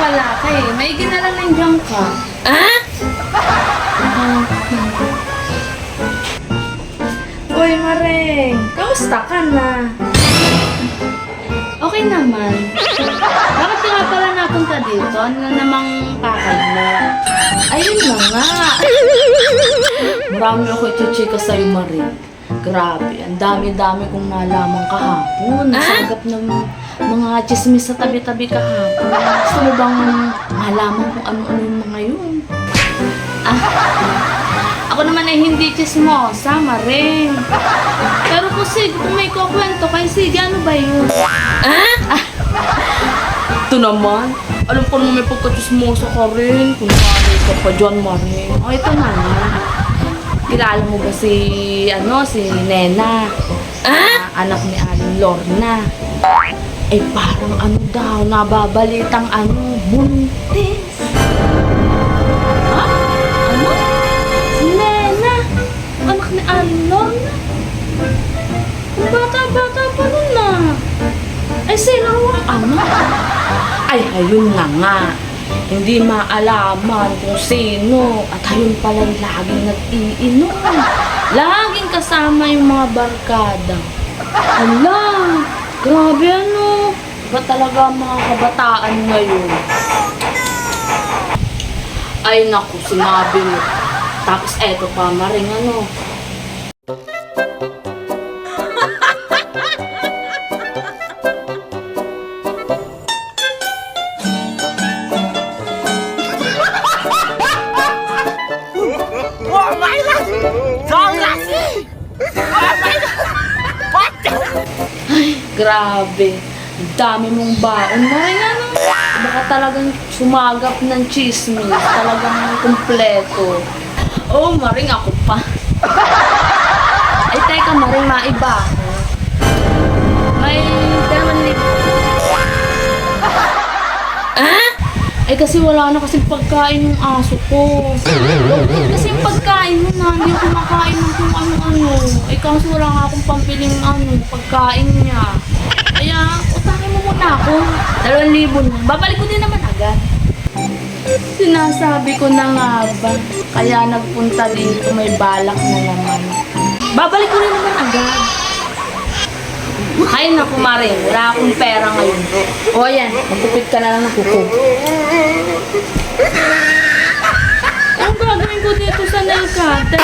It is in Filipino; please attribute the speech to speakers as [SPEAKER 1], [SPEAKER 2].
[SPEAKER 1] wala ka eh. Maigi na lang nandiyan ka.
[SPEAKER 2] Ah?
[SPEAKER 1] Uy, Mareng. Kamusta ka na? Okay naman. Bakit ka nga pala napunta dito? Ano na namang pakay mo?
[SPEAKER 2] Ayun na nga. Marami ako i-chika sa'yo, Marie. Grabe, ang dami-dami kong nalaman kahapon. Nasagap ng mga chismis sa tabi-tabi kahapon. Gusto mo bang malaman kung ano-ano yung mga yun?
[SPEAKER 1] Ako naman ay hindi chismosa, Mareng. Pero kung kung may kukwento kay Sige, ano ba yun?
[SPEAKER 2] Ito naman. Alam ko naman may pagka-chismosa ka rin. Kung nanay ka pa dyan, Marie.
[SPEAKER 1] O, ito na nga.
[SPEAKER 2] Kilala mo ba si Nena? Anak ni Aling Lorna. Eh parang ano daw, nababalitang buntis.
[SPEAKER 1] Ano? Si Nena? Anak ni Aling Lorna? Ang bata-bata pa nun na. Ay, sino ang anak?
[SPEAKER 2] Ay, ayun nga. Hindi maalaman kung sino. At ayun pala laging nag-iinom. Laging kasama yung mga barkada.
[SPEAKER 1] Ala, grabe ano.
[SPEAKER 2] Ba talaga ang mga kabataan ngayon? Ay naku, sinabi mo. Tapos eto pa, Maring ano. Grabe. Ang dami mong baon. Maring ano. Baka talagang sumagap ng chismis. Talagang kumpleto. Oh, Maring ako pa. Ay, teka, Maring, maiba ako. May 2,000. Eh, kasi wala na kasing pagkain ng aso ko. Kasi yung pagkain mo na, hindi ako kumakain ng kung ano-ano. Eh, kaso wala nga akong pampiling pagkain niya. Kaya, utangin mo muna ako. 2,000 lang. Babalik ko din naman agad. Sinasabi ko na nga ba? Kaya nagpunta dito, may balak na naman. Babalik ko rin naman agad. Ay, naku, Maring. Wala akong pera ngayon. O, yan. Magkupit ka na lang ng kuko.
[SPEAKER 1] Anong gagawin ko dito sa nail cutter?